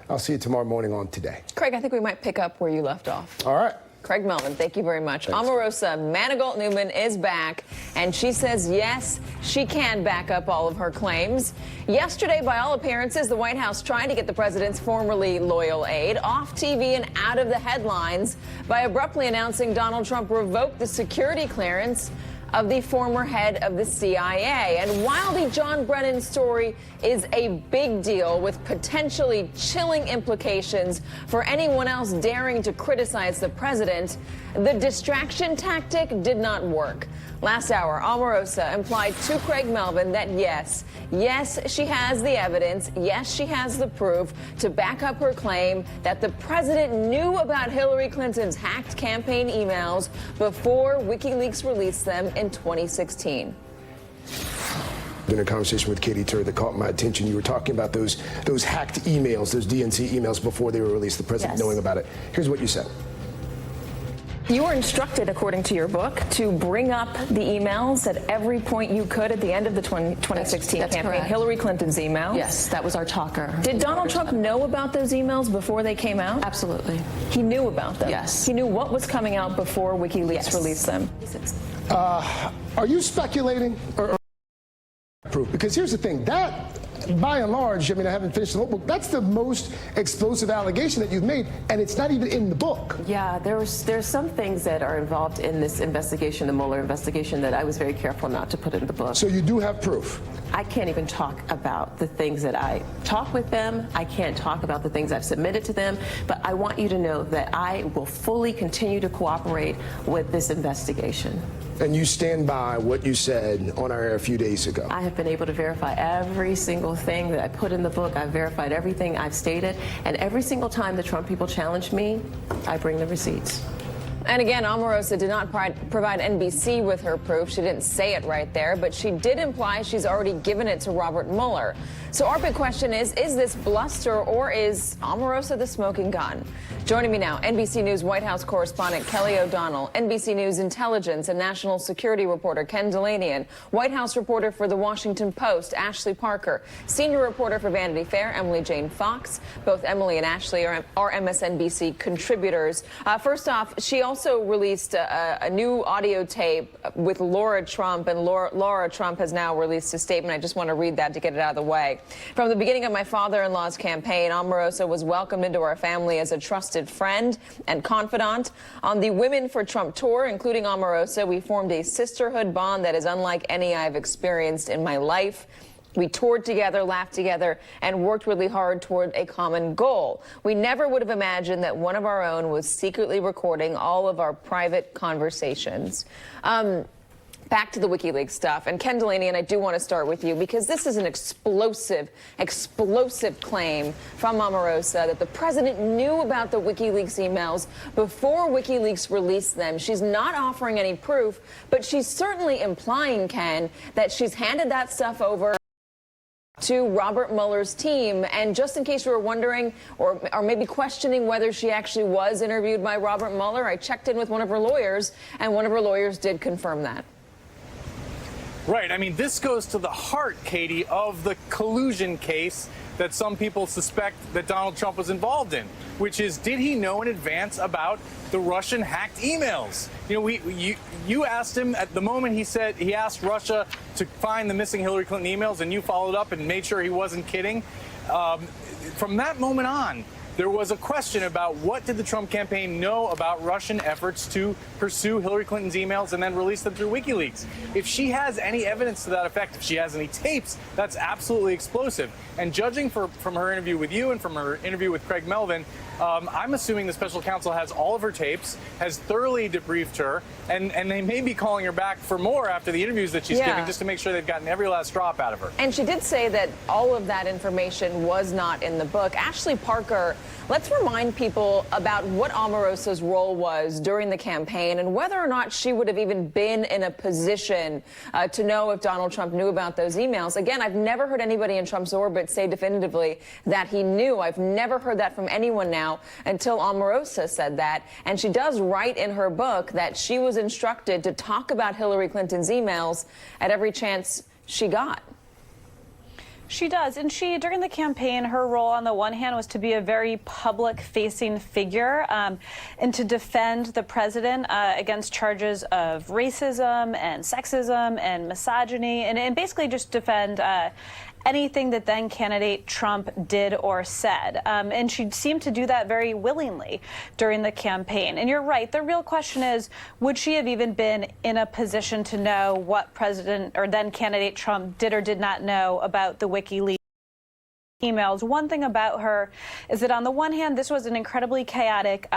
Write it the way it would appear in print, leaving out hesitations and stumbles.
I'll see you tomorrow morning on Today. Craig, I think we might pick up where you left off. All right. Craig Melvin, thank you very much. Thanks. Omarosa Manigault-Newman is back, and she says, yes, she can back up all of her claims. Yesterday, by all appearances, the White House tried to get the president's formerly loyal aide off TV and out of the headlines by abruptly announcing Donald Trump revoked the security clearance of the former head of the CIA. And while the John Brennan story is a big deal with potentially chilling implications for anyone else daring to criticize the president, the distraction tactic did not work. Last hour, Omarosa implied to Craig Melvin that yes, she has the evidence, yes, she has the proof to back up her claim that the president knew about Hillary Clinton's hacked campaign emails before WikiLeaks released them in 2016. In a conversation with Katie Tur that caught my attention, you were talking about those hacked emails, those DNC emails before they were released, the president knowing about it. Here's what you said. You were instructed, according to your book, to bring up the emails at every point you could at the end of the 2016 that's campaign. correct. Hillary Clinton's emails. Yes, that was our talker. Did Donald Trump know about those emails before they came out? Absolutely. He knew about them? Yes. He knew what was coming out before WikiLeaks released them? Are you speculating or proof? Because here's the thing, that, by and large, I mean, I haven't finished the whole book, that's the most explosive allegation that you've made, and it's not even in the book. Yeah, there's some things that are involved in this investigation, the Mueller investigation, that I was very careful not to put in the book. So you do have proof? I can't even talk about the things that I talk with them. I can't talk about the things I've submitted to them, but I want you to know that I will fully continue to cooperate with this investigation. And you stand by what you said on our air a few days ago? I have been able to verify every single thing that I put in the book. I've verified everything I've stated, and every single time the Trump people challenge me, I bring the receipts. And again, Omarosa did not provide NBC with her proof. She didn't say it right there, but she did imply she's already given it to Robert Mueller. So our big question is this bluster, or is Omarosa the smoking gun? Joining me now, NBC News White House correspondent Kelly O'Donnell, NBC News intelligence and national security reporter Ken Delanian, White House reporter for The Washington Post, Ashley Parker, senior reporter for Vanity Fair, Emily Jane Fox. Both Emily and Ashley are MSNBC contributors. First off, she also released a new audio tape with Laura Trump, and Laura Trump has now released a statement. I just want to read that to get it out of the way. From the beginning of my father-in-law's campaign, Omarosa was welcomed into our family as a trusted friend and confidant. On the Women for Trump tour, including Omarosa, we formed a sisterhood bond that is unlike any I've experienced in my life. We toured together, laughed together, and worked really hard toward a common goal. We never would have imagined that one of our own was secretly recording all of our private conversations. Back to the WikiLeaks stuff. And Ken Delanian, I do want to start with you because this is an explosive claim from Omarosa that the president knew about the WikiLeaks emails before WikiLeaks released them. She's not offering any proof, but she's certainly implying, Ken, that she's handed that stuff over to Robert Mueller's team. And just in case you were wondering or maybe questioning whether she actually was interviewed by Robert Mueller, I checked in with one of her lawyers, and one of her lawyers did confirm that. Right. I mean, this goes to the heart, Katie, of the collusion case that some people suspect that Donald Trump was involved in, which is, did he know in advance about the Russian hacked emails? You know, you asked him at the moment he asked Russia to find the missing Hillary Clinton emails, and you followed up and made sure he wasn't kidding. From that moment on, there was a question about what did the Trump campaign know about Russian efforts to pursue Hillary Clinton's emails and then release them through WikiLeaks. If she has any evidence to that effect, if she has any tapes, that's absolutely explosive. And judging from her interview with you and from her interview with Craig Melvin, I'm assuming the special counsel has all of her tapes, has thoroughly debriefed her, and they may be calling her back for more after the interviews that she's giving, just to make sure they've gotten every last drop out of her. And she did say that all of that information was not in the book. Ashley Parker, let's remind people about what Omarosa's role was during the campaign and whether or not she would have even been in a position to know if Donald Trump knew about those emails. Again, I've never heard anybody in Trump's orbit say definitively that he knew. I've never heard that from anyone now until Omarosa said that. And she does write in her book that she was instructed to talk about Hillary Clinton's emails at every chance she got. She does. And she, during the campaign, her role on the one hand was to be a very public-facing figure and to defend the president against charges of racism and sexism and misogyny and basically just defend anything that then candidate Trump did or said. And she seemed to do that very willingly during the campaign. And you're right. The real question is, would she have even been in a position to know what President or then candidate Trump did or did not know about the WikiLeaks emails? One thing about her is that on the one hand, this was an incredibly chaotic